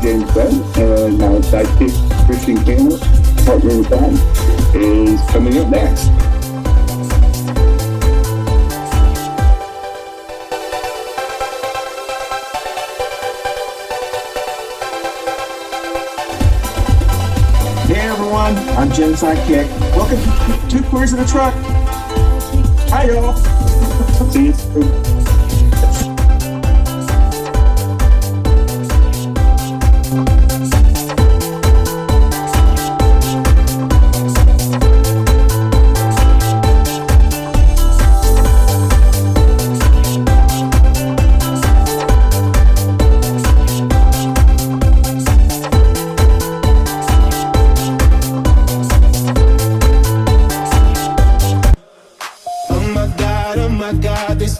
Jenny-Jaymes and our sidekick Christian Cano, partner in crime, is coming up next. Hey everyone, I'm Jen's sidekick. Welcome to Two Queers in a Truck. Hi y'all. See you soon.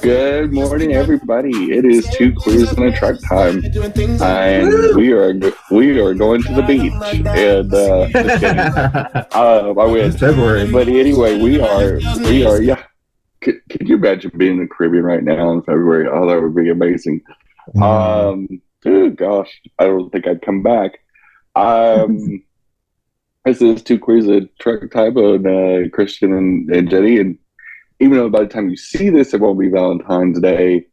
Good morning, everybody. It is Two Queers in a Truck time, and we are going to the beach. And just kidding. I wish. February. But anyway, we are. Yeah. Could you imagine being in the Caribbean right now in February? Oh, that would be amazing. Gosh, I don't think I'd come back. This is Two Queers in a Truck time on Christian and Jenny, and even though by the time you see this, it won't be Valentine's Day,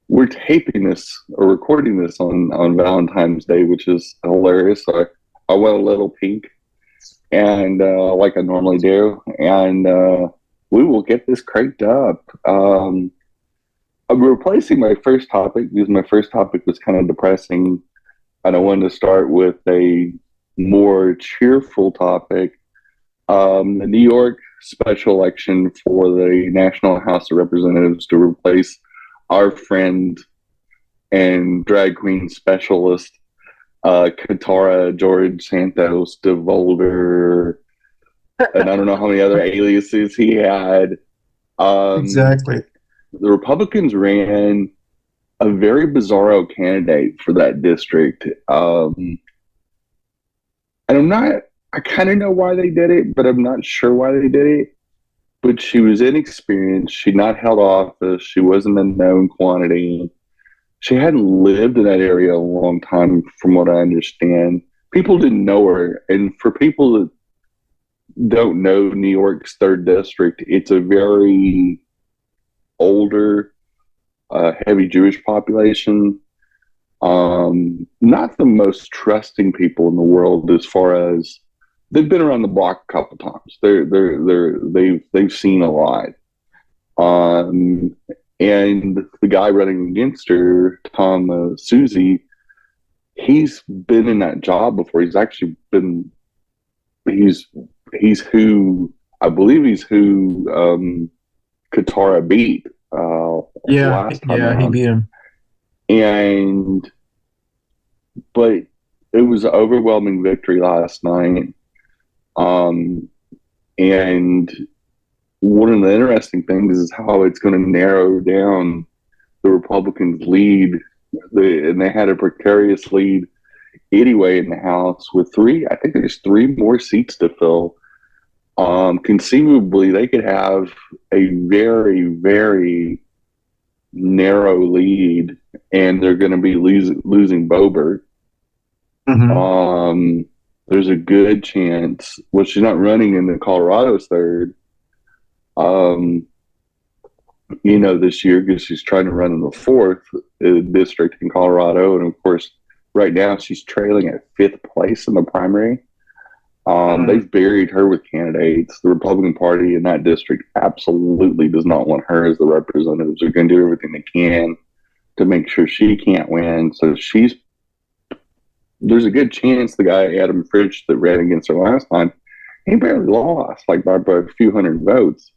we're taping this or recording this on Valentine's Day, which is hilarious. So I went a little pink, and like I normally do, and we will get this cranked up. I'm replacing my first topic because my first topic was kind of depressing, and I wanted to start with a more cheerful topic. The New York special election for the National House of Representatives to replace our friend and drag queen specialist, Katara George Santos DeVolder, and I don't know how many other aliases he had. Exactly. The Republicans ran a very bizarro candidate for that district. And I kind of know why they did it, but I'm not sure why they did it. But she was inexperienced. She'd not held office. She wasn't a known quantity. She hadn't lived in that area a long time, from what I understand. People didn't know her. And for people that don't know New York's 3rd District, it's a very older, heavy Jewish population. Not the most trusting people in the world as far as they've been around the block a couple times. They've seen a lot. And the guy running against her, Tom Susie, he's been in that job before. He's actually been. He's who I believe he's who Katara beat. Last time around. He beat him. But it was an overwhelming victory last night. And one of the interesting things is how it's going to narrow down the Republicans' lead. And they had a precarious lead anyway in the House with I think there's 3 more seats to fill. Conceivably, they could have a very, very narrow lead, and they're going to be losing Boebert. Mm-hmm. There's a good chance. Well, she's not running in the Colorado's 3rd. This year because she's trying to run in the 4th district in Colorado, and of course, right now she's trailing at 5th place in the primary. They've buried her with candidates. The Republican Party in that district absolutely does not want her as the representative. They're going to do everything they can to make sure she can't win. So there's a good chance the guy, Adam Fritsch, that ran against her last time, he barely lost, like by a few hundred votes.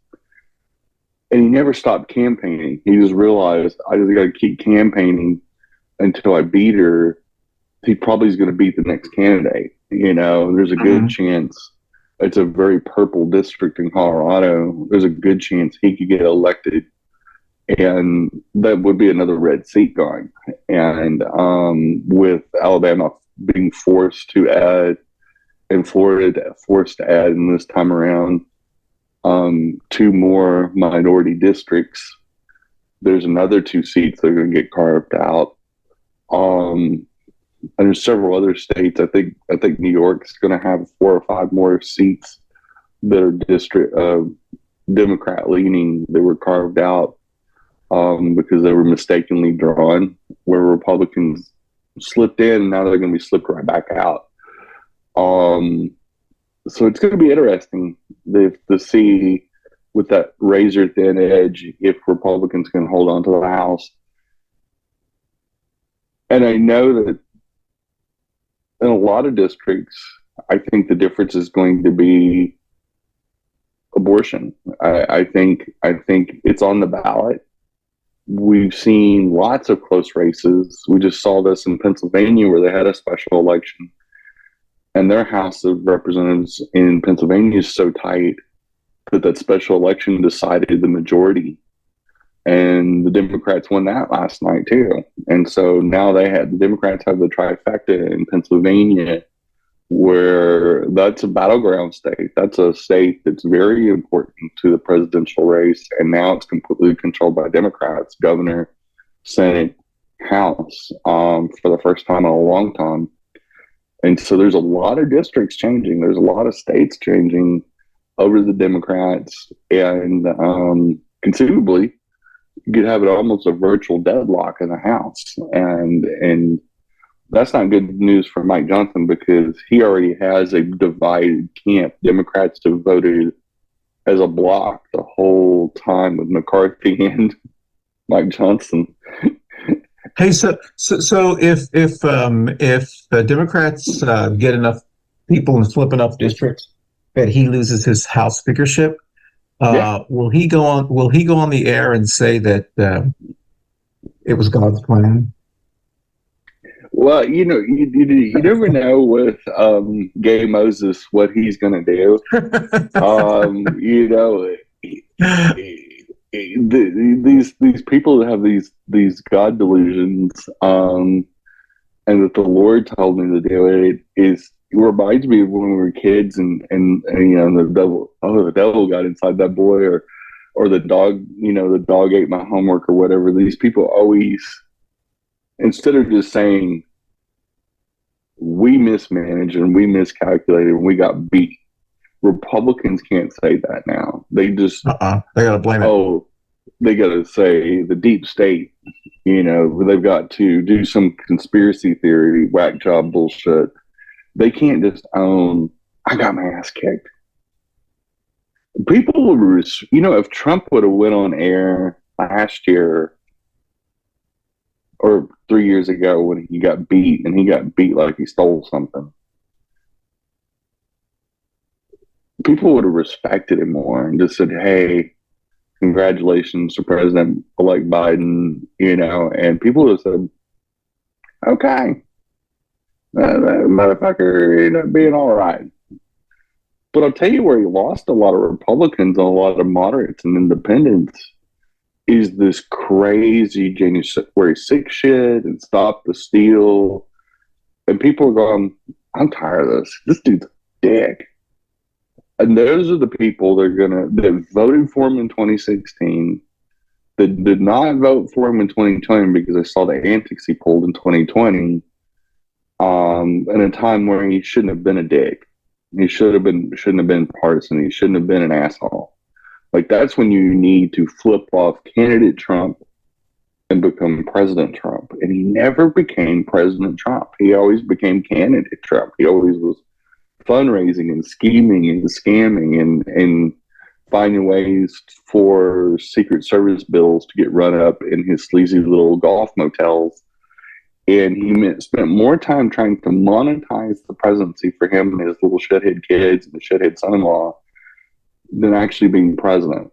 And he never stopped campaigning. He just realized, I just got to keep campaigning until I beat her. He probably is going to beat the next candidate. There's a good chance. It's a very purple district in Colorado. There's a good chance he could get elected, and that would be another red seat going. And with Alabama being forced to add, and Florida forced to add in this time around 2 more minority districts, there's another 2 seats that are going to get carved out. and there's several other states. I think New York's going to have 4 or 5 more seats that are district Democrat leaning. They were carved out because they were mistakenly drawn, where Republicans slipped in, and now they're going to be slipped right back out. So it's going to be interesting to see with that razor thin edge if Republicans can hold on to the House. And I know that in a lot of districts, I think the difference is going to be abortion. I think it's on the ballot. We've seen lots of close races. We just saw this in Pennsylvania where they had a special election, and their House of Representatives in Pennsylvania is so tight that special election decided the majority. And the Democrats won that last night too. And so now the Democrats have the trifecta in Pennsylvania, where that's a battleground state. That's a state that's very important to the presidential race. And now it's completely controlled by Democrats, governor, Senate, House, for the first time in a long time. And so there's a lot of districts changing. There's a lot of states changing over the Democrats, and conceivably you could have it almost a virtual deadlock in the House. And that's not good news for Mike Johnson, because he already has a divided camp. Democrats have voted as a block the whole time with McCarthy and Mike Johnson. Hey, so if the Democrats get enough people and flip enough districts that he loses his House speakership, will he go on? Will he go on the air and say that it was God's plan? Well, you never know with Gay Moses what he's going to do. These people that have these God delusions, and that the Lord told me to do it reminds me of when we were kids, and the devil got inside that boy, or the dog ate my homework or whatever. These people always, instead of just saying we mismanaged and we miscalculated and we got beat, Republicans can't say that now. They just they gotta blame it. Oh, they gotta say the deep state. They've got to do some conspiracy theory, whack job bullshit. They can't just own, I got my ass kicked. People would, if Trump would have went on air last year or 3 years ago when he got beat, and he got beat like he stole something, people would have respected him more and just said, hey, congratulations to President-elect Biden, and people would have said, okay, that motherfucker ended up being all right. But I'll tell you where he lost a lot of Republicans and a lot of moderates and independents is this crazy January 6th shit and stop the steal. And people are going, I'm tired of this. This dude's a dick. And those are the people that voted for him in 2016, that did not vote for him in 2020 because they saw the antics he pulled in 2020, in a time where he shouldn't have been a dick. He shouldn't have been partisan. He shouldn't have been an asshole. Like, that's when you need to flip off candidate Trump and become President Trump. And he never became President Trump. He always became candidate Trump. He always was fundraising and scheming and scamming and finding ways for Secret Service bills to get run up in his sleazy little golf motels. And he spent more time trying to monetize the presidency for him and his little shithead kids and the shithead son-in-law than actually being president.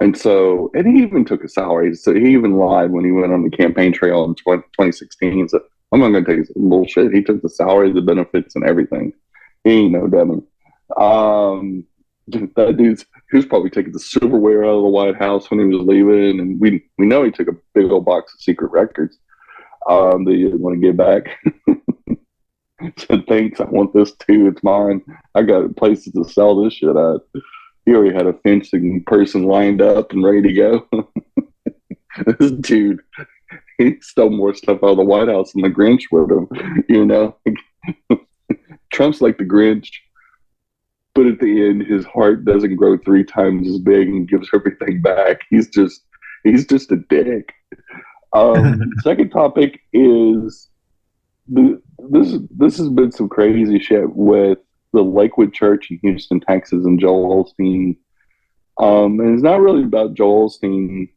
And so, and he even took a salary. So he even lied when he went on the campaign trail in 2016 and said, I'm not going to take his bullshit. He took the salary, the benefits, and everything. He ain't no dummy. That he was probably taking the silverware out of the White House when he was leaving, and we know he took a big old box of secret records that he didn't want to give back. Said, thanks, I want this too, it's mine. I got places to sell this shit at. He already had a fencing person lined up and ready to go. This dude, he stole more stuff out of the White House than the Grinch would have. You know, Trump's like the Grinch, but at the end, his heart doesn't grow 3 times as big and gives everything back. He's just a dick. Second topic is this has been some crazy shit with the Lakewood Church in Houston, Texas, and Joel Osteen. And it's not really about Joel Osteen,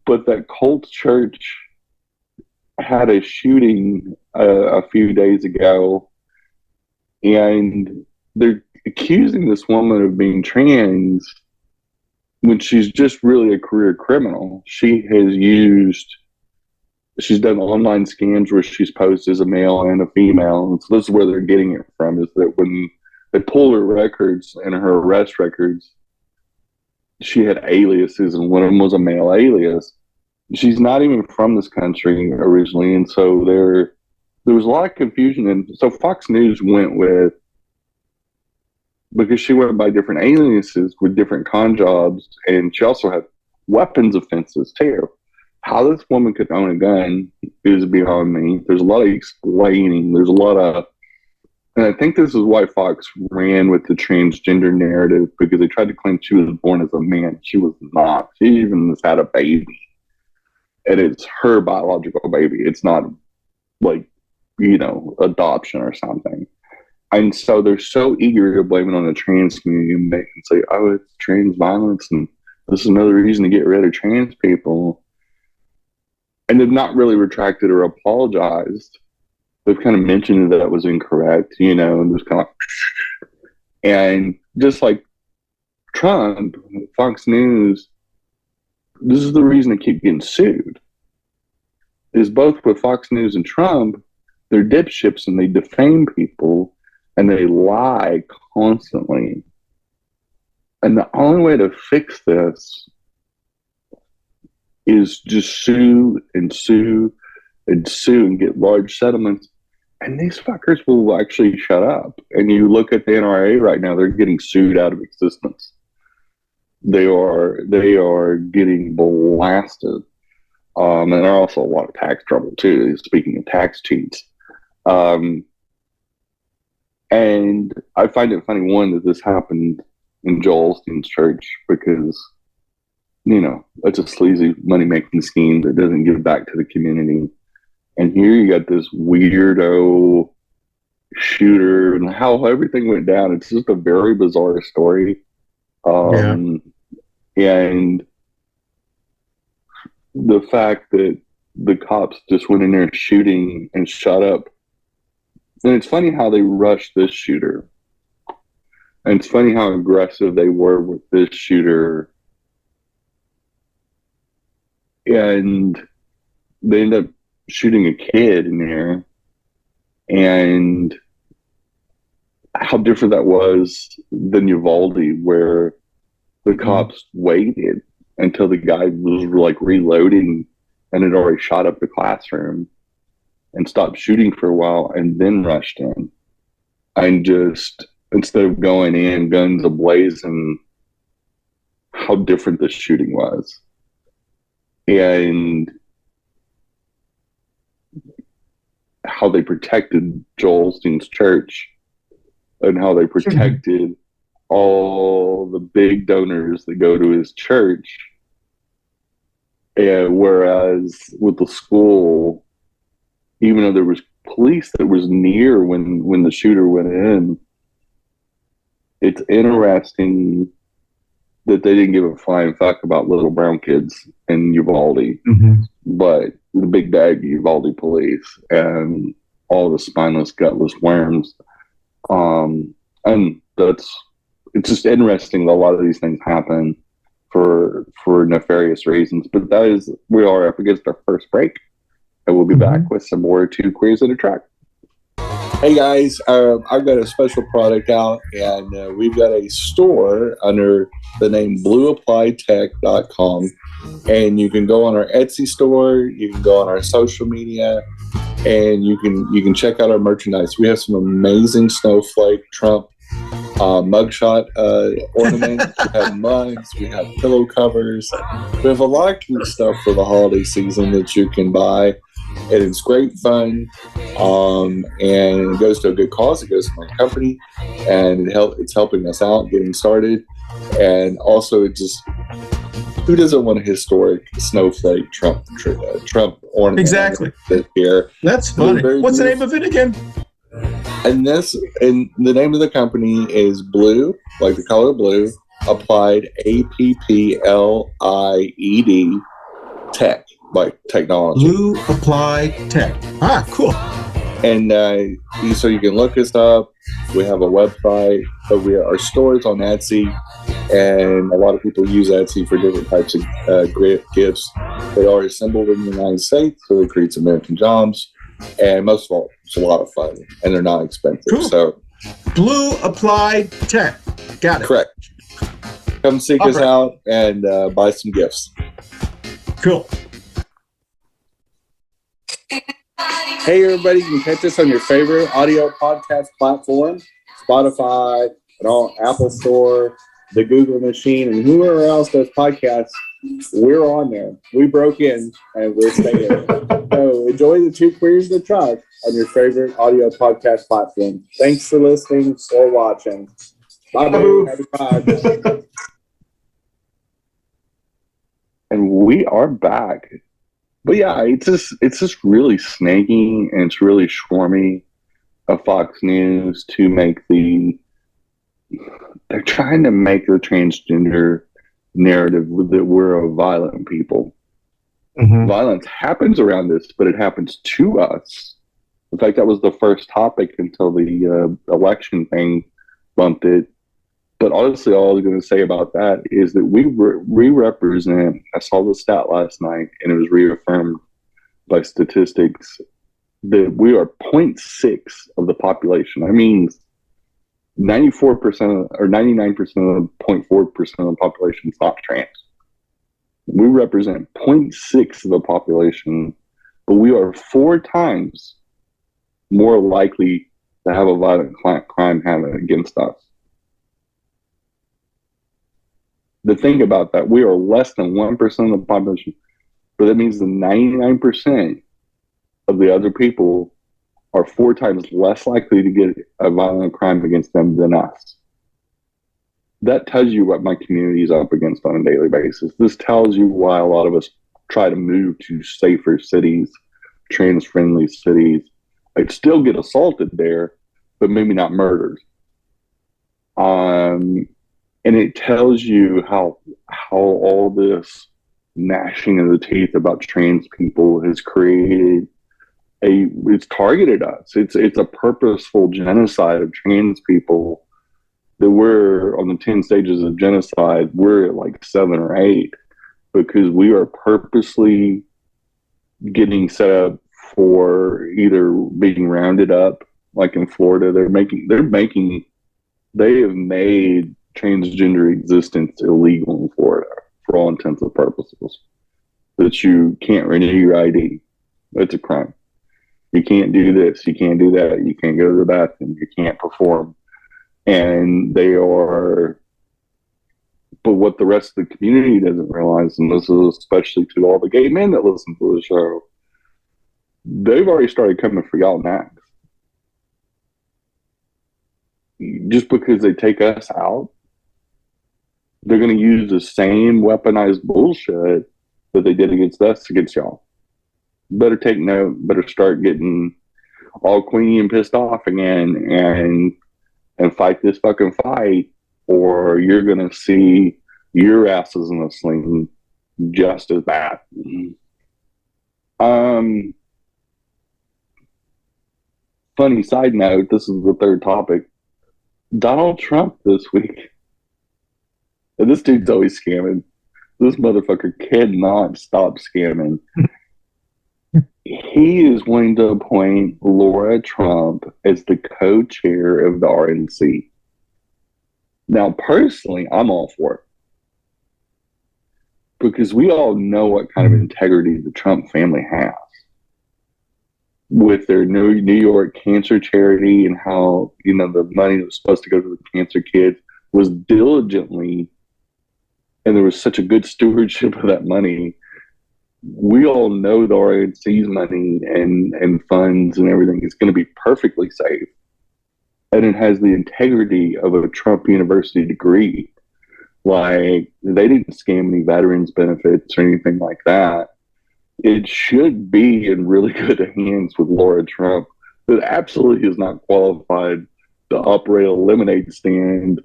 but that cult church had a shooting a few days ago, and they're accusing this woman of being trans when she's just really a career criminal. She's done online scams where she's posed as a male and a female. And so this is where they're getting it from, is that when they pull her records and her arrest records, she had aliases, and one of them was a male alias. She's not even from this country originally, and so there was a lot of confusion. And so Fox News went with, because she went by different aliases with different con jobs, and she also had weapons offenses too. How this woman could own a gun is beyond me. There's a lot of explaining. There's a lot of, and I think this is why Fox ran with the transgender narrative, because they tried to claim she was born as a man. She was not. She even has had a baby, and it's her biological baby. It's not like, adoption or something. And so they're so eager to blame it on the trans community and say, oh, it's trans violence, and this is another reason to get rid of trans people. And they've not really retracted or apologized. They've kind of mentioned that was incorrect, and just kind of, and just like Trump, Fox News, this is the reason they keep getting sued. Is both with Fox News and Trump, they're dipshits and they defame people and they lie constantly. And the only way to fix this is just sue and sue and sue and get large settlements. And these fuckers will actually shut up. And you look at the NRA right now, they're getting sued out of existence. They are getting blasted. And there are also a lot of tax trouble too, speaking of tax cheats. And I find it funny, one, that this happened in Joel Osteen's church, because it's a sleazy money-making scheme that doesn't give back to the community. And here you got this weirdo shooter, and how everything went down. It's just a very bizarre story. And the fact that the cops just went in there shooting and shot up. And it's funny how they rushed this shooter. And it's funny how aggressive they were with this shooter. And they end up shooting a kid in there. And how different that was than Uvalde, where the cops waited until the guy was like reloading and had already shot up the classroom, and stopped shooting for a while and then rushed in. And just, instead of going in guns ablazing, how different the shooting was. And how they protected Joel Osteen's church, and how they protected all the big donors that go to his church. And whereas with the school, even though there was police that was near when the shooter went in, it's interesting that they didn't give a flying fuck about little brown kids in Uvalde, but the big bad Uvalde police and all the spineless, gutless worms. And it's just interesting that a lot of these things happen for nefarious reasons. But we are up against our first break, and we'll be back with some more Two Queers and a Track. Hey guys, I've got a special product out, and we've got a store under the name blueapplytech.com, and you can go on our Etsy store, you can go on our social media, and you can check out our merchandise. We have some amazing snowflake Trump mugshot ornaments. We have mugs. We have pillow covers. We have a lot of cute stuff for the holiday season that you can buy. And it's great fun. And it goes to a good cause. It goes to my company, and it's helping us out getting started. And also, it just, who doesn't want a historic snowflake Trump ornament? Exactly. This year. That's funny. What's the name of it again? And the name of the company is Blue, like the color blue, Applied, APPLIED Tech, like technology. Blue Applied Tech. Ah, cool. And so you can look us up. We have a website, but our store is on Etsy, and a lot of people use Etsy for different types of great gifts. They are assembled in the United States, so it creates American jobs. And most of all, it's a lot of fun, and they're not expensive. Cool. So, Blue Applied Tech. Got it. Correct. Come seek us out and buy some gifts. Cool. Hey, everybody, you can catch us on your favorite audio podcast platform, Spotify, and all Apple Store, the Google machine, and whoever else does podcasts. We're on there. We broke in, and we're staying. So enjoy the Two Queers in the Truck on your favorite audio podcast platform. Thanks for listening or watching. Bye-bye. Happy Pride. And we are back. But yeah, it's just really snaky, and it's really swarmy of Fox News to make they're trying to make the transgender narrative that we're a violent people. Mm-hmm. Violence happens around us, but it happens to us. In fact, that was the first topic until the election thing bumped it. But honestly, all I was going to say about that is that we represent, I saw the stat last night, and it was reaffirmed by statistics, that we are 0.6 of the population. That means 94% or 99% of the 0.4% of the population is not trans. We represent 0.6 of the population, but we are 4 times more likely to have a violent crime happen against us. The thing about that, we are less than 1% of the population, but that means the 99% of the other people are 4 times less likely to get a violent crime against them than us. That tells you what my community is up against on a daily basis. This tells you why a lot of us try to move to safer cities, trans-friendly cities. I'd still get assaulted there, but maybe not murdered. And it tells you how all this gnashing of the teeth about trans people has created it's targeted us. It's a purposeful genocide of trans people that we're on the 10 stages of genocide. We're at like 7 or 8 because we are purposely getting set up for either being rounded up, like in Florida. They have made transgender existence illegal in Florida for all intents and purposes. That you can't renew your ID. That's a crime. You can't do this. You can't do that. You can't go to the bathroom. You can't perform. And they are, but what the rest of the community doesn't realize, and this is especially to all the gay men that listen to the show, they've already started coming for y'all next. Just because they take us out, they're going to use the same weaponized bullshit that they did against us against y'all. Better take note. Better start getting all queasy and pissed off again and fight this fucking fight, or you're going to see your asses in a sling just as bad. Funny side note, this is the third topic. Donald Trump this week. And this dude's always scamming. This motherfucker cannot stop scamming. He is going to appoint Laura Trump as the co-chair of the RNC. Now, personally, I'm all for it. Because we all know what kind of integrity the Trump family has. with their New York cancer charity, and how, the money that was supposed to go to the cancer kids was diligently, and there was such a good stewardship of that money. We all know the RNC's money and funds and everything is going to be perfectly safe. And it has the integrity of a Trump University degree. Like, they didn't scam any veterans benefits or anything like that. It should be in really good hands with Laura Trump, that absolutely is not qualified to operate a lemonade stand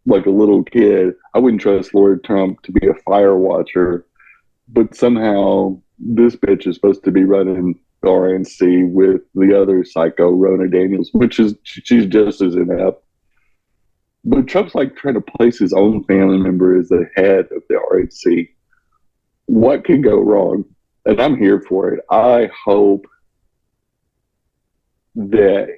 like a little kid. I wouldn't trust Laura Trump to be a fire watcher, but somehow this bitch is supposed to be running the RNC with the other psycho, Rona Daniels, which is, she's just as inept. But Trump's like trying to place his own family member as the head of the RNC. What could go wrong? And I'm here for it. I hope that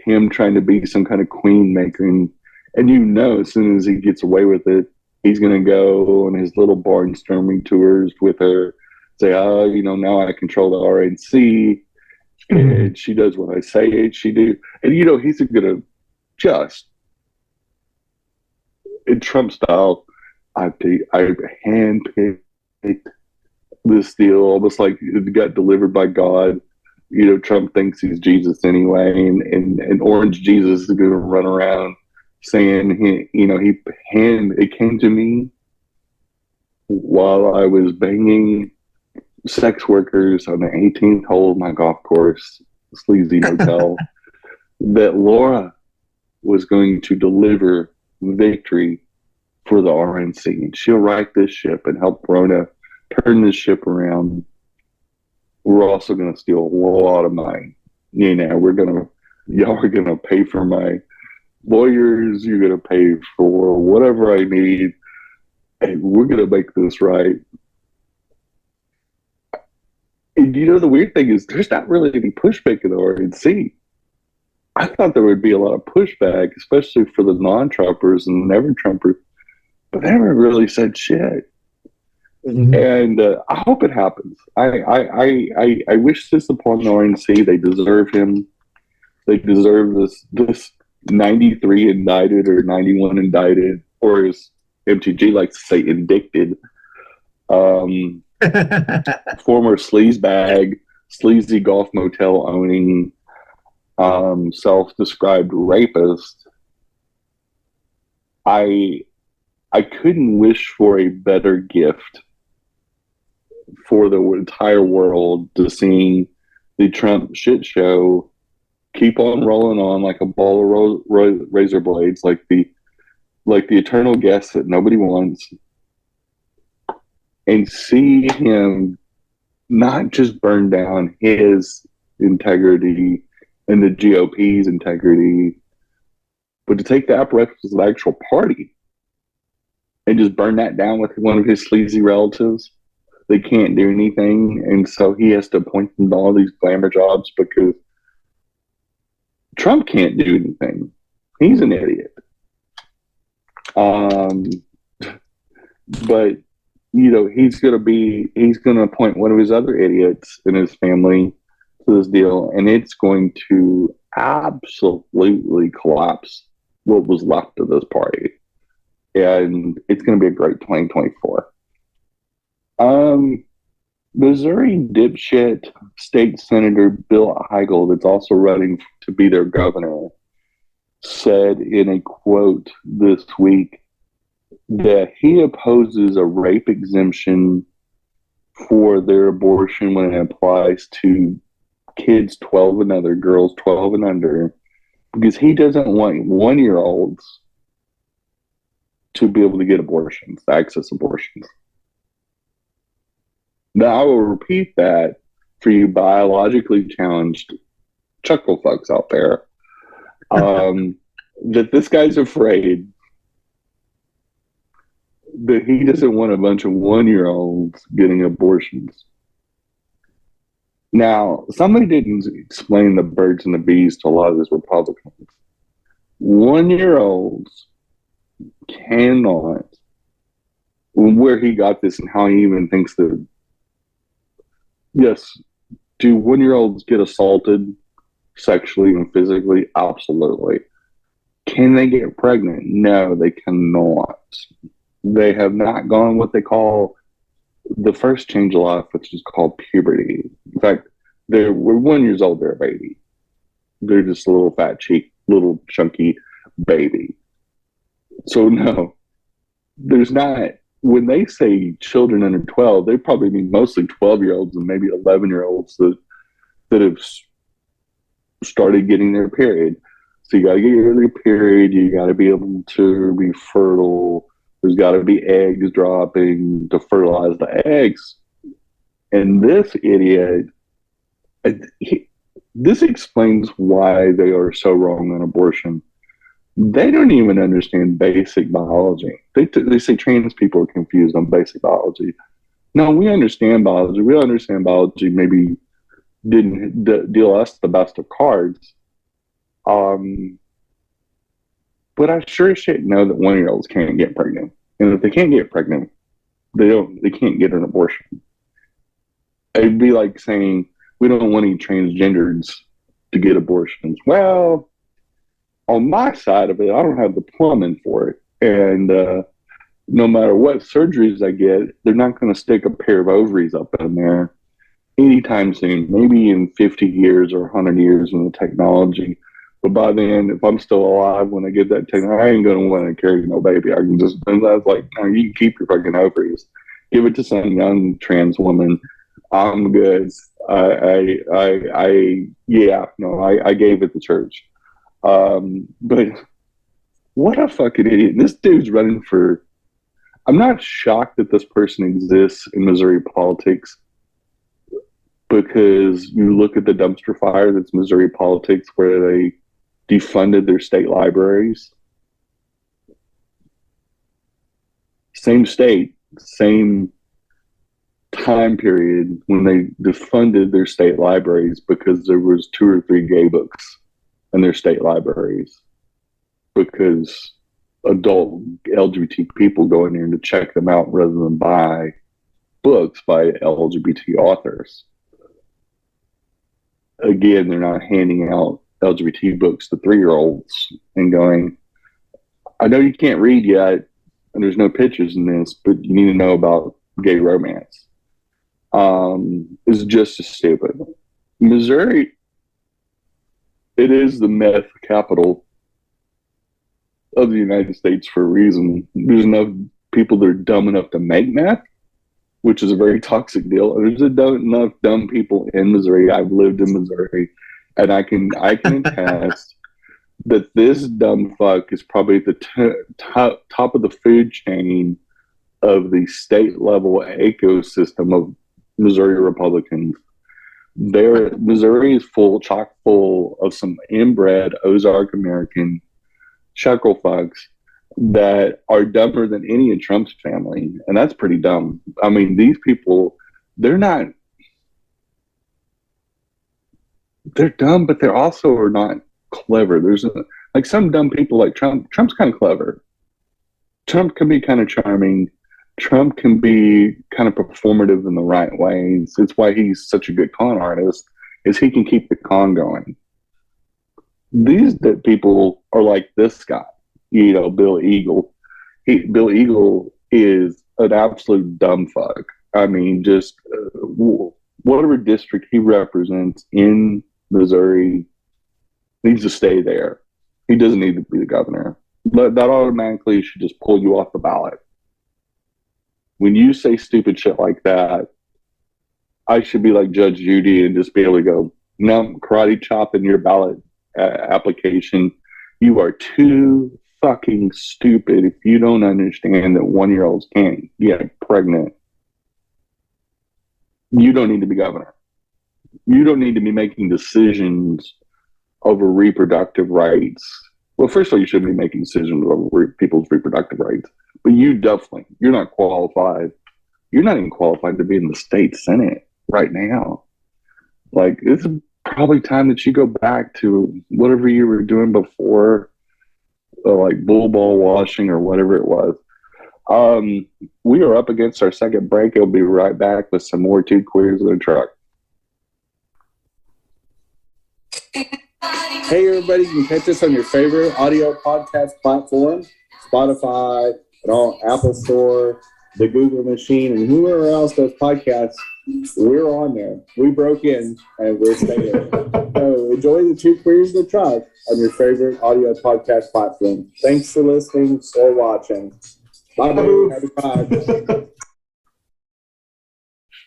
him trying to be some kind of queen maker, and as soon as he gets away with it, he's going to go on his little barnstorming tours with her, say, now I control the RNC, and she does what I say she do. And, he's going to just, in Trump style, I handpicked this deal, almost like it got delivered by God. Trump thinks he's Jesus anyway, and Orange Jesus is going to run around saying it came to me while I was banging sex workers on the 18th hole of my golf course, sleazy motel, that Laura was going to deliver victory for the RNC, and she'll right this ship and help Rona turn this ship around. We're also going to steal a lot of money. Y'all are going to pay for my lawyers. You're going to pay for whatever I need, and we're going to make this right. And the weird thing is, there's not really any pushback in the RNC. I thought there would be a lot of pushback, especially for the non-Trumpers and never-Trumpers, but they haven't really said shit. Mm-hmm. And I hope it happens. I wish this upon the RNC. They deserve him. They deserve this 93 indicted or 91 indicted, or as MTG likes to say, indicted. Former sleazebag, sleazy golf motel owning, self-described rapist. I couldn't wish for a better gift for the entire world to see the Trump shit show keep on rolling on like a ball of razor blades, like the eternal guest that nobody wants, and see him not just burn down his integrity and the GOP's integrity, but to take the apparatus of the actual party and just burn that down with one of his sleazy relatives. They can't do anything, and so he has to appoint them to all these glamour jobs because Trump can't do anything. He's an idiot. But he's going to appoint one of his other idiots in his family to this deal, and it's going to absolutely collapse what was left of this party. And it's going to be a great 2024. Missouri dipshit state senator Bill Eigel, that's also running to be their governor, said in a quote this week that he opposes a rape exemption for their abortion when it applies to kids 12 and under, girls 12 and under, because he doesn't want 1-year-olds to be able to get abortions, access abortions. Now, I will repeat that for you biologically challenged chuckle fucks out there, that this guy's afraid that he doesn't want a bunch of 1-year-olds getting abortions. Now, somebody didn't explain the birds and the bees to a lot of these Republicans. 1-year-olds cannot, where he got this and how he even thinks that, yes, Do 1-year-olds get assaulted sexually and physically? Absolutely. Can they get pregnant? No, they cannot. They have not gone what they call the first change of life, which is called puberty. In fact, we're 1 year old, they're a baby. They're just a little fat cheek, little chunky baby. So no, there's not. When they say children under 12, they probably mean mostly 12-year-olds and maybe 11-year-olds that have started getting their period. So you got to get your period. You got to be able to be fertile. There's got to be eggs dropping to fertilize the eggs. And this idiot, this explains why they are so wrong on abortion. They don't even understand basic biology. They say trans people are confused on basic biology. No, we understand biology. We understand biology maybe didn't deal us the best of cards. But I sure as shit know that 1-year-olds can't get pregnant. And if they can't get pregnant, they can't get an abortion. It'd be like saying we don't want any transgenders to get abortions. Well, on my side of it, I don't have the plumbing for it. And no matter what surgeries I get, they're not going to stick a pair of ovaries up in there anytime soon. Maybe in 50 years or 100 years in the technology. But by then, if I'm still alive when I get that technology, I ain't going to want to carry no baby. I can just, I was like, no, you can keep your fucking ovaries. Give it to some young trans woman. I'm good. I gave it to church. But what a fucking idiot. This dude's running for, I'm not shocked that this person exists in Missouri politics, because you look at the dumpster fire that's Missouri politics, where they defunded their state libraries. Same state, same time period when they defunded their state libraries because there was 2 or 3 gay books in their state libraries, because adult LGBT people go in there to check them out rather than buy books by LGBT authors. Again, they're not handing out LGBT books to 3-year-olds and going, I know you can't read yet and there's no pictures in this, but you need to know about gay romance. Is just as stupid. Missouri, it is the meth capital of the United States for a reason. There's enough people that are dumb enough to make meth, which is a very toxic deal. There's enough dumb people in Missouri. I've lived in Missouri, and I can attest that this dumb fuck is probably at the top of the food chain of the state level ecosystem of Missouri Republicans. Missouri is chock full of some inbred Ozark American shekel fucks that are dumber than any in Trump's family, and that's pretty dumb. I mean, these people, they're dumb, but they're also are not clever. There's like some dumb people like Trump. Trump's kind of clever. Trump can be kind of charming. Trump can be kind of performative in the right ways. It's why he's such a good con artist, is he can keep the con going. These people are like this guy, Bill Eagle. Bill Eagle is an absolute dumb fuck. I mean, just whatever district he represents in Missouri needs to stay there. He doesn't need to be the governor. But that automatically should just pull you off the ballot. When you say stupid shit like that, I should be like Judge Judy and just be able to go, no, karate chop in your ballot application. You are too fucking stupid if you don't understand that 1-year-olds can't get pregnant. You don't need to be governor. You don't need to be making decisions over reproductive rights. Well, first of all, you shouldn't be making decisions over people's reproductive rights. But you're not qualified. You're not even qualified to be in the state Senate right now. Like, it's probably time that you go back to whatever you were doing before, like bull ball washing or whatever it was. We are up against our second break. I'll be right back with some more Two Queers in a Truck. Hey, everybody, you can catch us on your favorite audio podcast platform, Spotify, and all Apple Store, the Google machine, and whoever else does podcasts. We're on there. We broke in, and we're staying. So enjoy the Two Queers and a Truck on your favorite audio podcast platform. Thanks for listening or watching. Bye-bye. Happy Pride.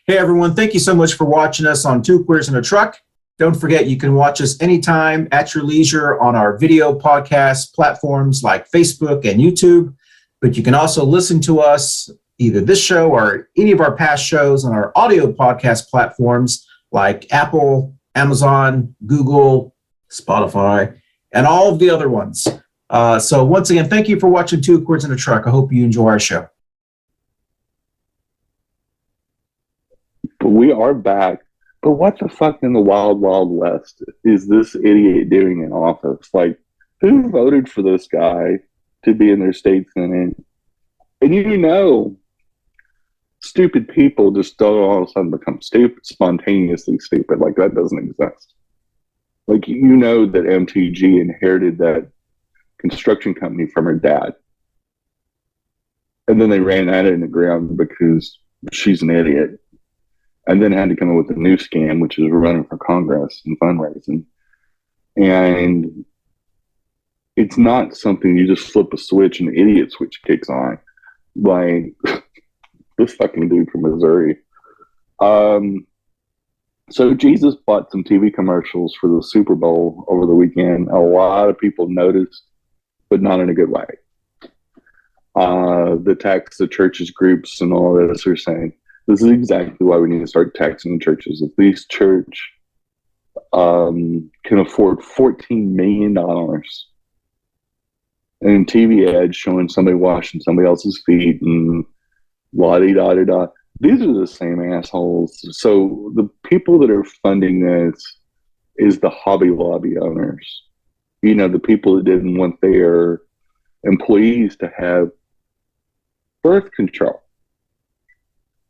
Hey, everyone. Thank you so much for watching us on Two Queers in a Truck. Don't forget, you can watch us anytime at your leisure on our video podcast platforms like Facebook and YouTube. But you can also listen to us, either this show or any of our past shows, on our audio podcast platforms like Apple, Amazon, Google, Spotify, and all of the other ones. So once again, thank you for watching Two Queers in a Truck. I hope you enjoy our show. But we are back. But what the fuck in the wild, wild west is this idiot doing in office? Like, who voted for this guy to be in their state senate? And you know, stupid people just don't all of a sudden become stupid, spontaneously stupid. Like, that doesn't exist. Like, you know that MTG inherited that construction company from her dad. And then they ran at it in the ground because she's an idiot. And then had to come up with a new scam, which is running for Congress and fundraising. And it's not something you just flip a switch and the idiot switch kicks on. Like, this fucking dude from Missouri. So Jesus bought some TV commercials for the Super Bowl over the weekend. A lot of people noticed, but not in a good way. The tax the churches groups and all this are saying, this is exactly why we need to start taxing churches. If these church can afford $14 million in TV ads showing somebody washing somebody else's feet and la-di-da-di-da, these are the same assholes. So the people that are funding this is the Hobby Lobby owners. You know, the people that didn't want their employees to have birth control.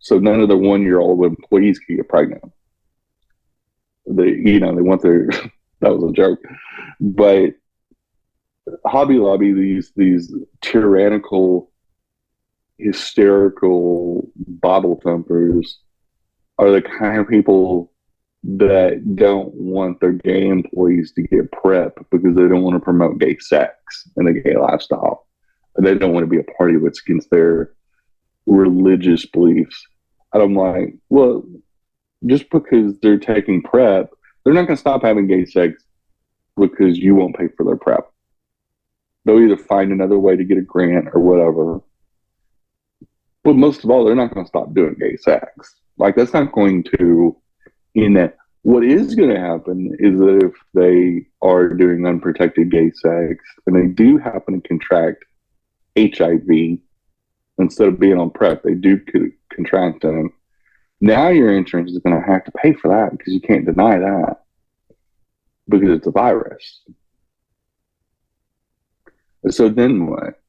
So none of the 1-year-old employees can get pregnant. They want their, that was a joke. But Hobby Lobby, these tyrannical, hysterical bottle thumpers are the kind of people that don't want their gay employees to get PrEP because they don't want to promote gay sex and the gay lifestyle. And they don't want to be a party that's against their religious beliefs. And I'm like, well, just because they're taking PrEP, they're not going to stop having gay sex because you won't pay for their PrEP. They'll either find another way to get a grant or whatever. But most of all, they're not going to stop doing gay sex. Like, that's not going to end that. What is going to happen is that if they are doing unprotected gay sex and they do happen to contract HIV, instead of being on PrEP, they do contract them. Now your insurance is going to have to pay for that because you can't deny that because it's a virus. So then what?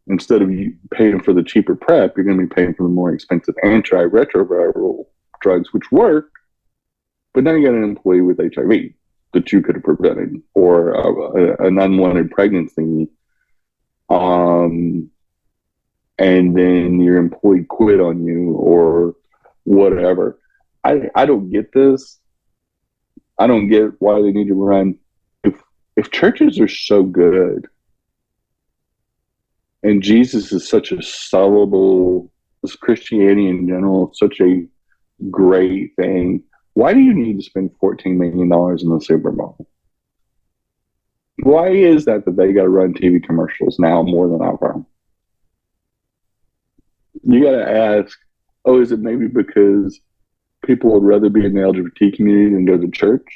Instead of you paying for the cheaper PrEP, you're going to be paying for the more expensive antiretroviral drugs, which work, but now you got an employee with HIV that you could have prevented, or an unwanted pregnancy. And then your employee quit on you or whatever. I don't get this. I don't get why they need to run. If churches are so good and Jesus is such a sellable, Christianity in general, such a great thing, why do you need to spend $14 million in the Super Bowl? Why is that they got to run TV commercials now more than ever? You got to ask, is it maybe because people would rather be in the LGBT community than go to church?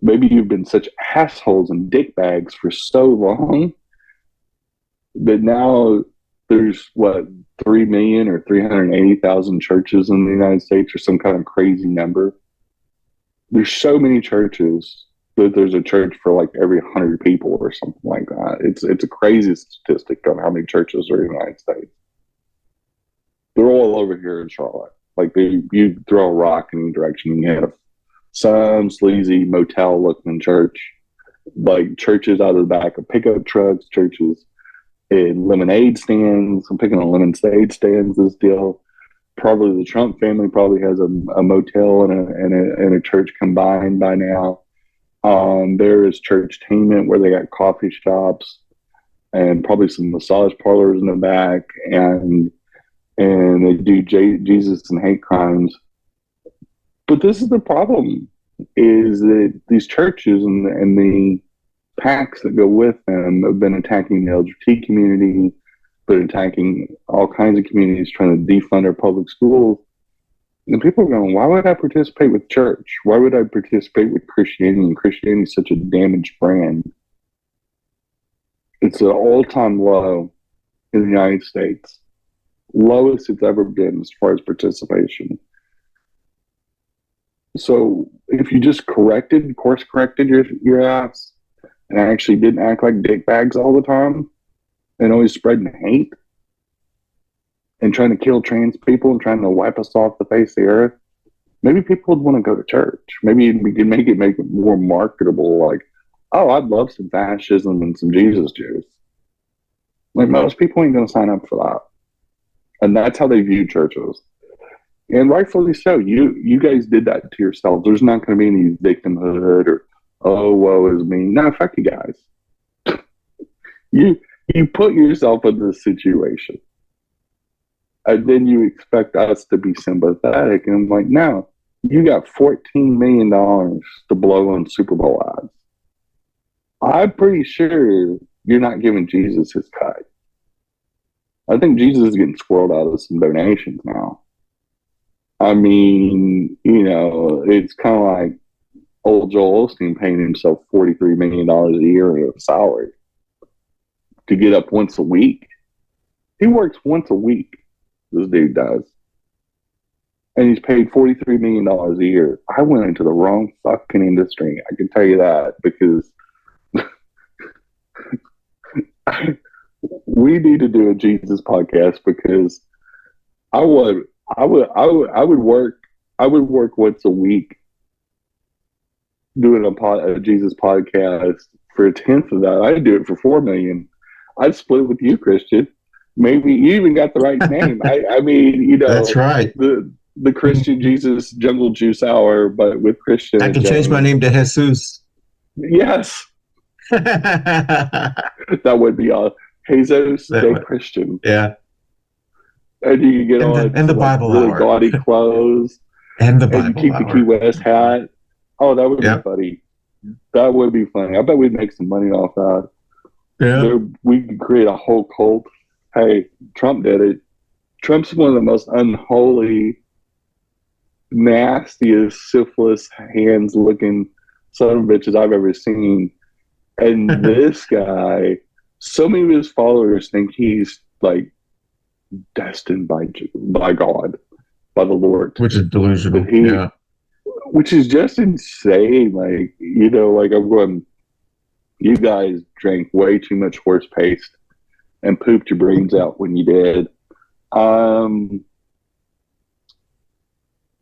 Maybe you've been such assholes and dickbags for so long that now there's, 3 million or 380,000 churches in the United States or some kind of crazy number. There's so many churches that there's a church for like every 100 people or something like that. It's a crazy statistic on how many churches are in the United States. They're all over here in Charlotte. Like, you throw a rock in any direction and you have some sleazy motel looking church like churches out of the back of pickup trucks, churches in lemonade stands. I'm picking on lemonade stands this deal. Probably the Trump family probably has a motel and a church combined by now. There is churchtainment where they got coffee shops and probably some massage parlors in the back, and they do Jesus and hate crimes. But this is the problem: is that these churches and the packs that go with them have been attacking the LGBT community, but attacking all kinds of communities, trying to defund our public schools. And people are going, why would I participate with church? Why would I participate with Christianity? And Christianity is such a damaged brand. It's an all-time low in the United States. Lowest it's ever been as far as participation. So if you just course corrected your ass and actually didn't act like dickbags all the time and always spreading hate and trying to kill trans people and trying to wipe us off the face of the earth, maybe people would want to go to church. Maybe we could make it more marketable. Like, oh, I'd love some fascism and some Jesus Jews. Like, most people ain't going to sign up for that. And that's how they view churches. And rightfully so. You guys did that to yourselves. There's not going to be any victimhood or, oh, woe is me. No, fuck you guys. You put yourself in this situation. And then you expect us to be sympathetic. And I'm like, no, you got $14 million to blow on Super Bowl ads. I'm pretty sure you're not giving Jesus his cut. I think Jesus is getting squirreled out of some donations now. I mean, it's kind of like old Joel Osteen paying himself $43 million a year of salary to get up once a week. He works once a week. This dude does. And he's paid $43 million a year. I went into the wrong fucking industry. I can tell you that, because we need to do a Jesus podcast, because I would work once a week doing a Jesus podcast for a tenth of that. I'd do it for $4 million. I'd split it with you, Christian. Maybe you even got the right name. I mean, that's right. The Christian Jesus Jungle Juice Hour, but with Christian. I can change my name to Jesus. Yes. That would be Jesus de Christian. Yeah. And you can get on the Bible really hour. gaudy clothes. And the Bible keep hour. The Key West hat. Oh, that would be funny. That would be funny. I bet we'd make some money off that. Yeah. We could create a whole cult. Hey, Trump did it. Trump's one of the most unholy, nastiest, syphilis hands-looking son of bitches I've ever seen. And this guy, so many of his followers think he's like destined by God, by the Lord. Which is delusional. Which is just insane. Like, I'm going, you guys drank way too much horse paste and pooped your brains out when you did.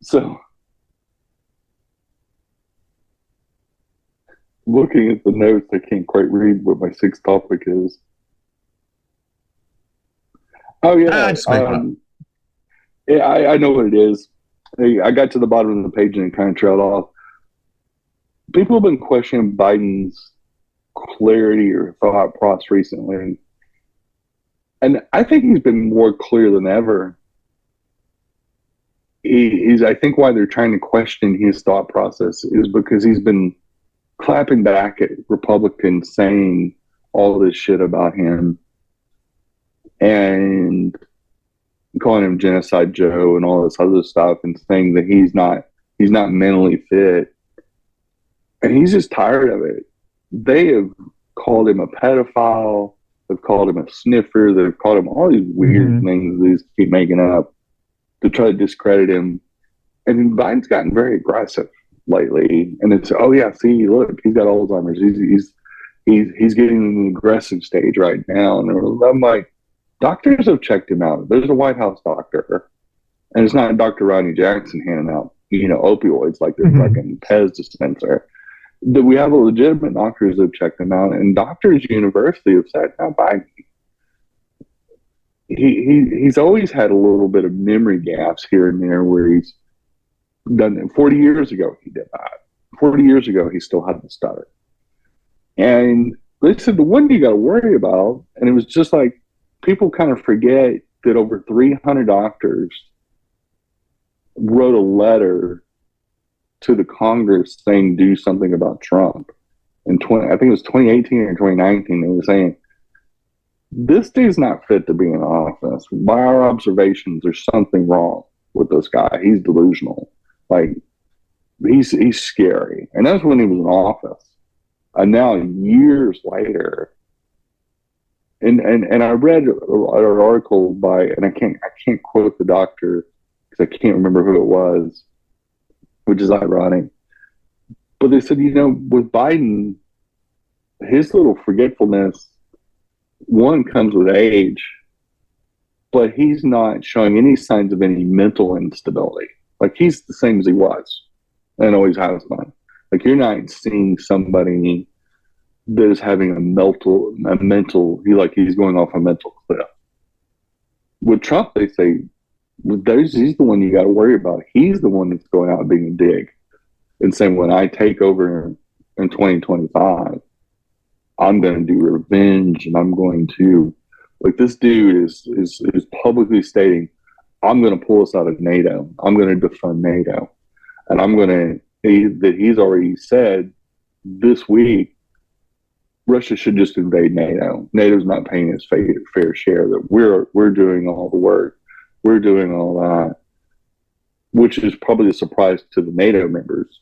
So, looking at the notes, I can't quite read what my sixth topic is. Oh, yeah. Yeah, I know what it is. I got to the bottom of the page and it kind of trailed off. People have been questioning Biden's clarity or thought process recently. And I think he's been more clear than ever. I think why they're trying to question his thought process is because he's been clapping back at Republicans saying all this shit about him and calling him Genocide Joe and all this other stuff and saying that he's not mentally fit. And he's just tired of it. They have called him a pedophile. They've called him a sniffer. They've called him all these weird things they just keep making up to try to discredit him. And Biden's gotten very aggressive lately. And it's, oh yeah, see, look, he's got Alzheimer's. He's getting in the aggressive stage right now. And I'm like, doctors have checked him out. There's a White House doctor. And it's not Dr. Rodney Jackson handing out, opioids like they're fucking Pez dispenser. that we have a legitimate doctors that have checked him out, and doctors universally have said, "Now, Biden, he's always had a little bit of memory gaps here and there where he's done it. 40 years ago, he did that. 40 years ago, he still had the stutter." And they said the one you got to worry about, and it was just like people kind of forget that over 300 doctors wrote a letter to the Congress saying do something about Trump. I think it was 2018 or 2019. They were saying this dude's not fit to be in office. By our observations, there's something wrong with this guy. He's delusional. Like he's scary, and that's when he was in office. And now years later, and I read an article by, and I can't quote the doctor because I can't remember who it was, which is ironic. But they said, with Biden, his little forgetfulness, one, comes with age, but he's not showing any signs of any mental instability. Like he's the same as he was and always has been. Like you're not seeing somebody that is having a mental, he's going off a mental cliff. With Trump, they say, he's the one you got to worry about. He's the one that's going out being a dig and saying, when I take over in 2025, I'm going to do revenge, and I'm going to, like, this dude is publicly stating, I'm going to pull us out of NATO. I'm going to defund NATO. And he's already said this week, Russia should just invade NATO. NATO's not paying its fair share, that we're doing all the work. We're doing all that, which is probably a surprise to the NATO members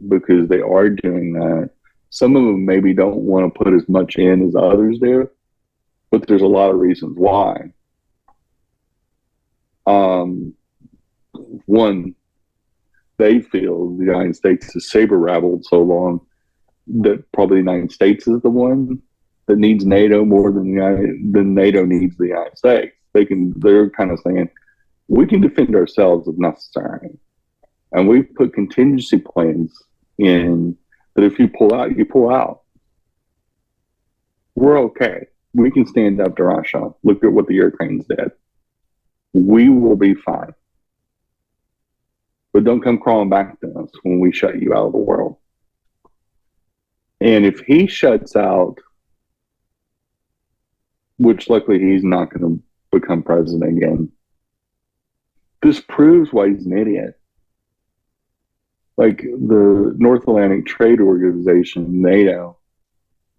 because they are doing that. Some of them maybe don't want to put as much in as others do, but there's a lot of reasons why. One, they feel the United States is saber-raveled so long that probably the United States is the one that needs NATO more than NATO needs the United States. They're kind of saying, we can defend ourselves if necessary. And we've put contingency plans in that if you pull out, you pull out. We're okay. We can stand up to Russia. Look at what the Ukrainians did. We will be fine. But don't come crawling back to us when we shut you out of the world. And if he shuts out, which luckily he's not going to become president again, this proves why he's an idiot. Like the North Atlantic Trade Organization, NATO,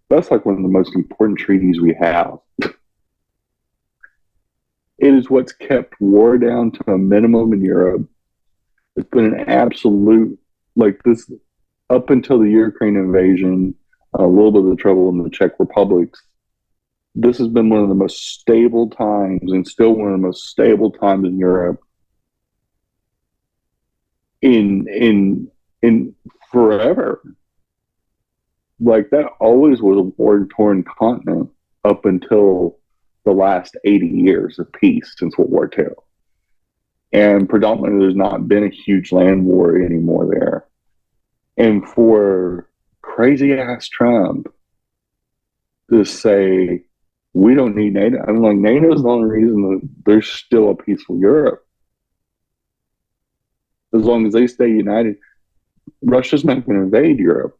that's like one of the most important treaties we have. It is what's kept war down to a minimum in Europe. It's been an absolute, like this, up until the Ukraine invasion, a little bit of the trouble in the Czech Republics. This has been one of the most stable times, and still one of the most stable times in Europe in forever. Like that always was a war-torn continent up until the last 80 years of peace since World War II. And predominantly there's not been a huge land war anymore there. And for crazy-ass Trump to say, we don't need NATO. I'm like, NATO is the only reason that there's still a peaceful Europe. As long as they stay united, Russia's not going to invade Europe.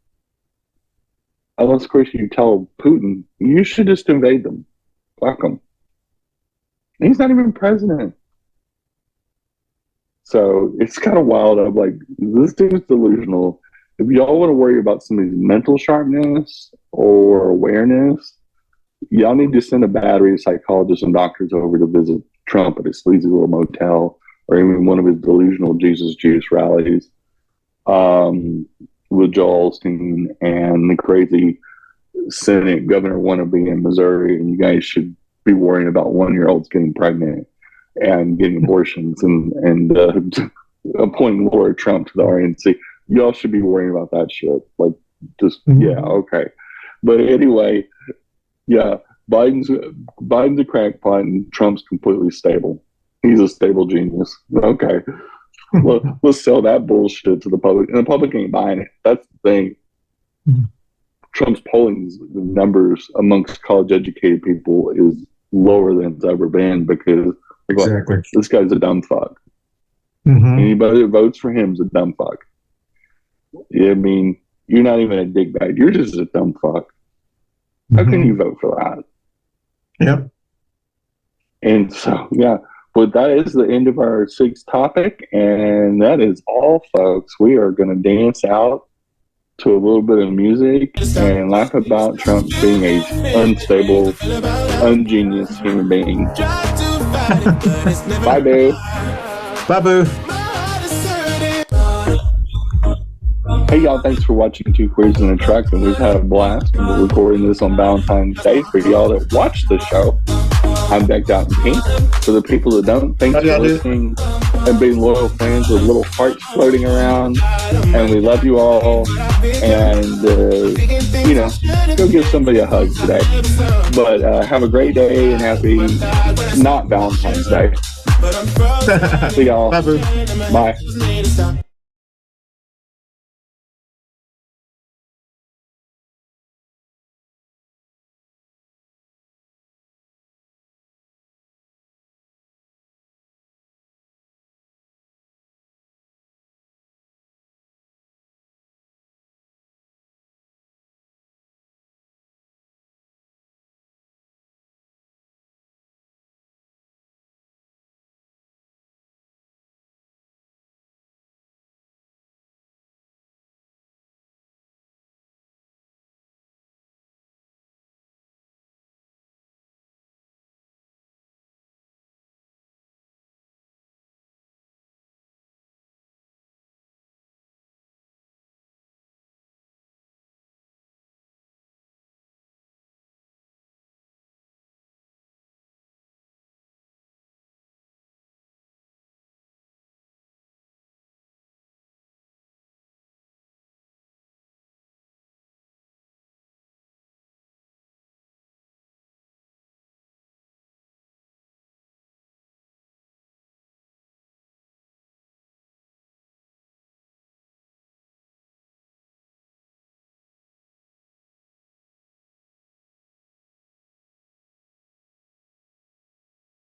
Unless, of course, you tell Putin, you should just invade them. Fuck them. He's not even president. So it's kind of wild. I'm like, this dude's delusional. If y'all want to worry about somebody's mental sharpness or awareness, y'all need to send a battery of psychologists and doctors over to visit Trump at his sleazy little motel or even one of his delusional Jesus Juice rallies with Joel Osteen and the crazy Senate governor wannabe in Missouri. And you guys should be worrying about 1-year-olds getting pregnant and getting abortions and appointing Laura Trump to the RNC. Y'all should be worrying about that shit. Like, just, yeah, okay. But anyway, yeah, Biden's a crackpot and Trump's completely stable. He's a stable genius. Okay. Well, let's sell that bullshit to the public. And the public ain't buying it. That's the thing. Trump's polling numbers amongst college-educated people is lower than it's ever been because Exactly. this guy's a dumb fuck. Mm-hmm. Anybody that votes for him is a dumb fuck. I mean, you're not even a dickbag. You're just a dumb fuck. How can you vote for that? Yep. And so, yeah, but that is the end of our sixth topic. And that is all, folks. We are going to dance out to a little bit of music and laugh about Trump being a unstable, ungenius human being. Bye, boo. Bye, boo. Hey, y'all, thanks for watching Two Queers in a Truck, and we've had a blast. And we're recording this on Valentine's Day. For y'all that watch the show, I'm decked out in pink. For the people that don't, thanks for listening and being loyal fans with little hearts floating around. And we love you all. And, go give somebody a hug today. But have a great day and happy not Valentine's Day. See y'all. Bye, boo. Bye.